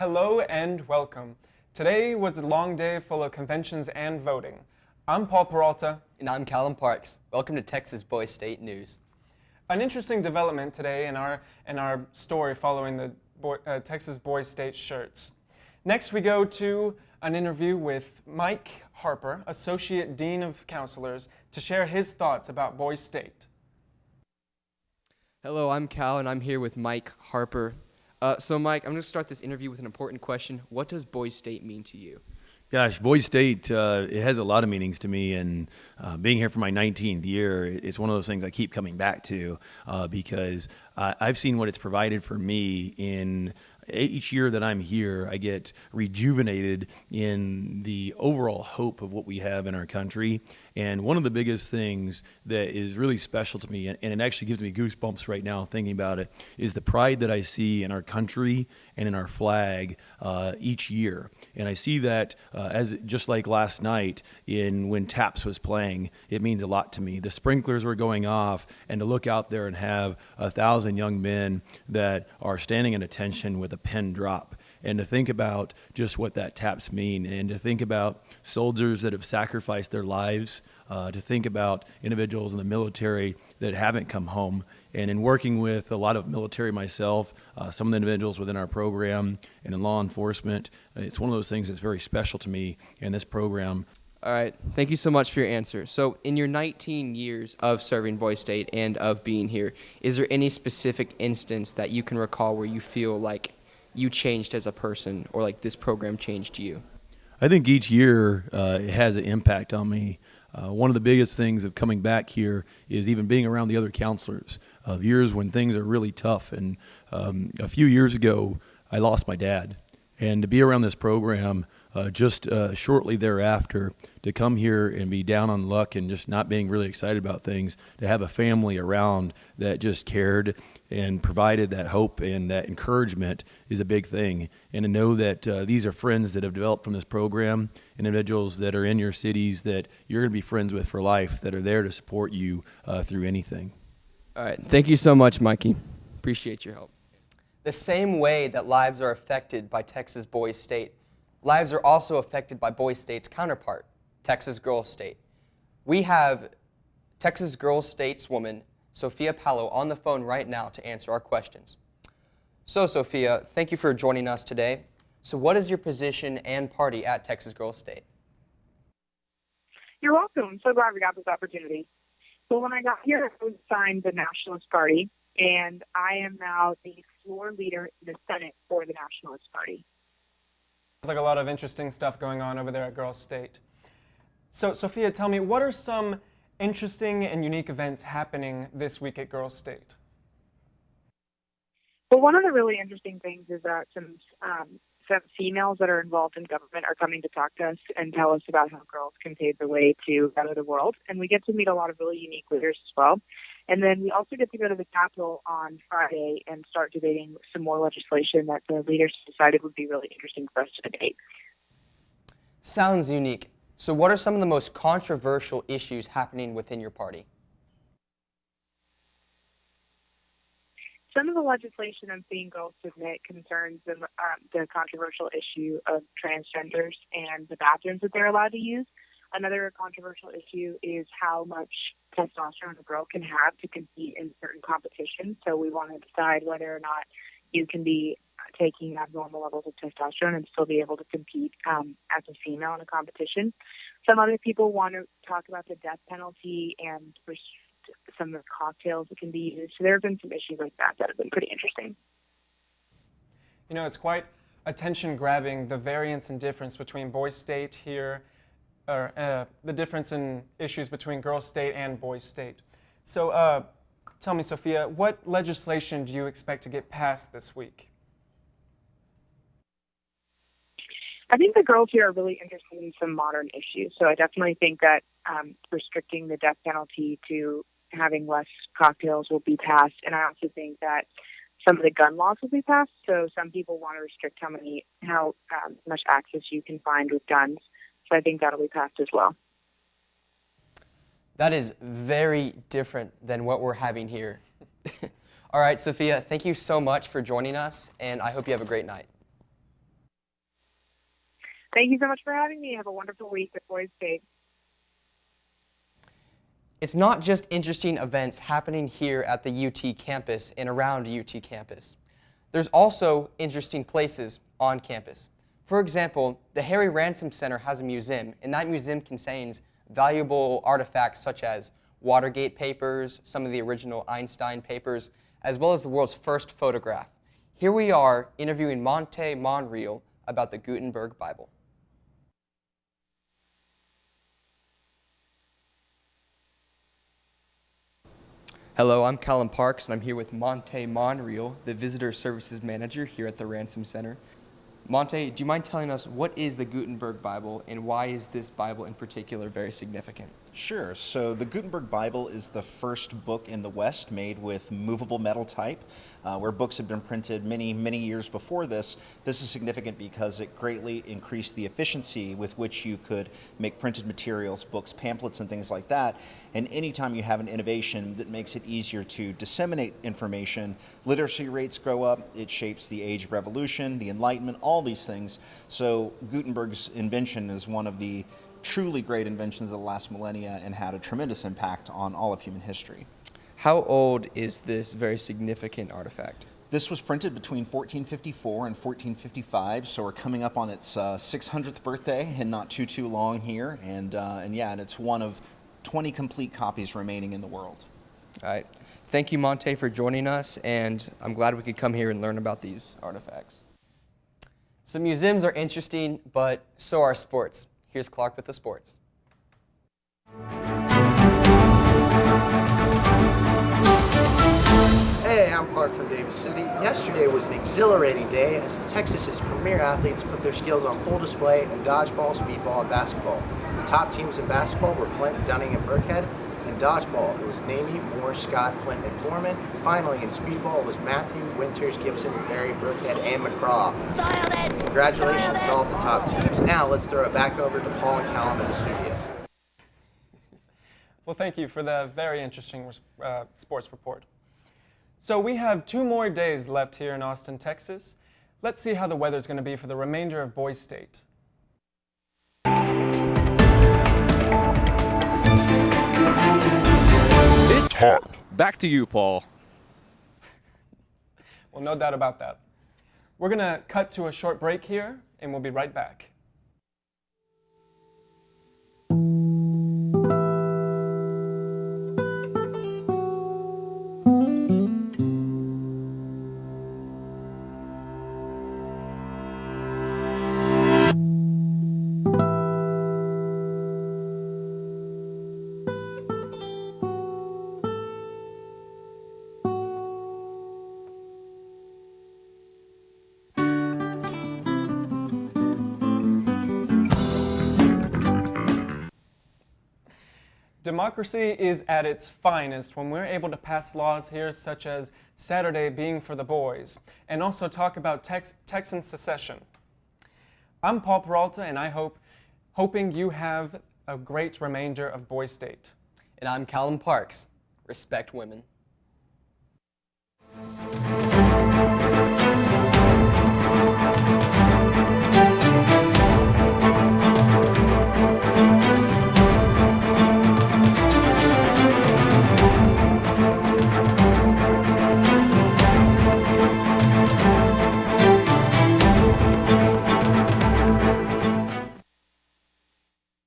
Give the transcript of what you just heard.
Hello and welcome. Today was a long day full of conventions and voting. I'm Paul Peralta. And I'm Callum Parks. Welcome to Texas Boys State News. An interesting development today in our story following the Texas Boys State shirts. Next we go to an interview with Mike Harper, Associate Dean of Counselors, to share his thoughts about Boys State. Hello, I'm Cal, and I'm here with Mike Harper. So, Mike, I'm going to start this interview with an important question. What does Boys State mean to you? Gosh, Boys State, it has a lot of meanings to me, and being here for my 19th year, it's one of those things I keep coming back to because I've seen what it's provided for me in each year that I'm here. I get rejuvenated in the overall hope of what we have in our country. And one of the biggest things that is really special to me, and it actually gives me goosebumps right now thinking about it, is the pride that I see in our country and in our flag each year. And I see that as just like last night when TAPS was playing, it means a lot to me. The sprinklers were going off, and to look out there and have 1,000 young men that are standing at attention with a pin drop, and to think about just what that TAPS mean, and to think about soldiers that have sacrificed their lives, to think about individuals in the military that haven't come home. And in working with a lot of military myself, some of the individuals within our program and in law enforcement, it's one of those things that's very special to me in this program. All right. Thank you so much for your answer. So, in your 19 years of serving Boys State and of being here, is there any specific instance that you can recall where you feel like you changed as a person, or like this program changed you? I think each year it has an impact on me. One of the biggest things of coming back here is even being around the other counselors of years when things are really tough. And a few years ago, I lost my dad. And to be around this program just shortly thereafter, to come here and be down on luck and just not being really excited about things, to have a family around that just cared and provided that hope and that encouragement is a big thing. And to know that these are friends that have developed from this program, individuals that are in your cities that you're going to be friends with for life, that are there to support you through anything. All right. Thank you so much, Mikey. Appreciate your help. The same way that lives are affected by Texas Boys State, lives are also affected by Boys State's counterpart, Texas Girls State. We have Texas Girls State's woman, Sophia Palo, on the phone right now to answer our questions. So, Sophia, thank you for joining us today. So what is your position and party at Texas Girls State? You're welcome. I'm so glad we got this opportunity. So when I got here, I was assigned the Nationalist Party, and I am now the floor leader in the Senate for the Nationalist Party. There's like a lot of interesting stuff going on over there at Girls State. So, Sophia, tell me, what are some interesting and unique events happening this week at Girls State? Well, one of the really interesting things is that some females that are involved in government are coming to talk to us and tell us about how girls can pave the way to better the world. And we get to meet a lot of really unique leaders as well. And then we also get to go to the Capitol on Friday and start debating some more legislation that the leaders decided would be really interesting for us to debate. Sounds unique. So what are some of the most controversial issues happening within your party? Some of the legislation I'm seeing girls submit concerns the controversial issue of transgenders and the bathrooms that they're allowed to use. Another controversial issue is how much testosterone a girl can have to compete in certain competitions. So we want to decide whether or not you can be taking abnormal levels of testosterone and still be able to compete as a female in a competition. Some other people want to talk about the death penalty and some of the cocktails that can be used. So there have been some issues like that have been pretty interesting. You know, it's quite attention-grabbing, the variance and difference between Boys State here, or the difference in issues between Girls State and Boys State. So tell me, Sophia, what legislation do you expect to get passed this week? I think the girls here are really interested in some modern issues. So I definitely think that restricting the death penalty to having less cocktails will be passed. And I also think that some of the gun laws will be passed. So some people want to restrict how much access you can find with guns. So I think that'll be passed as well. That is very different than what we're having here. All right, Sophia, thank you so much for joining us, and I hope you have a great night. Thank you so much for having me. Have a wonderful week at Boys State. It's not just interesting events happening here at the UT campus and around UT campus. There's also interesting places on campus. For example, the Harry Ransom Center has a museum, and that museum contains valuable artifacts such as Watergate papers, some of the original Einstein papers, as well as the world's first photograph. Here we are interviewing Monte Monreal about the Gutenberg Bible. Hello, I'm Callum Parks, and I'm here with Monte Monreal, the Visitor Services Manager here at the Ransom Center. Monte, do you mind telling us what is the Gutenberg Bible, and why is this Bible in particular very significant? Sure. So the Gutenberg Bible is the first book in the West made with movable metal type. Where books had been printed many, many years before this, this is significant because it greatly increased the efficiency with which you could make printed materials, books, pamphlets, and things like that. And anytime you have an innovation that makes it easier to disseminate information, literacy rates go up, it shapes the Age of Revolution, the Enlightenment, all these things. So Gutenberg's invention is one of the truly great inventions of the last millennia and had a tremendous impact on all of human history. How old is this very significant artifact? This was printed between 1454 and 1455, so we're coming up on its 600th birthday and not too long here. And it's one of 20 complete copies remaining in the world. All right. Thank you, Monte, for joining us, and I'm glad we could come here and learn about these artifacts. So museums are interesting, but so are sports. Here's Clark with the sports. Hey, I'm Clark from Davis City. Yesterday was an exhilarating day as Texas's premier athletes put their skills on full display in dodgeball, speedball, and basketball. The top teams in basketball were Flint, Dunning, and Burkhead. In dodgeball, it was Namey, Moore, Scott, Flint, and Foreman. Finally, in speedball, it was Matthew, Winters, Gibson, Berry, Burkhead, and McCraw. Congratulations to all the top teams. Now let's throw it back over to Paul and Callum in the studio. Well, thank you for the very interesting sports report. So we have 2 more days left here in Austin, Texas. Let's see how the weather's going to be for the remainder of Boys State. It's hot. Back to you, Paul. Well, no doubt about that. We're going to cut to a short break here, and we'll be right back. Democracy is at its finest when we're able to pass laws here such as Saturday being for the boys, and also talk about Texan secession. I'm Paul Peralta, and hoping you have a great remainder of Boys State. And I'm Callum Parks. Respect women.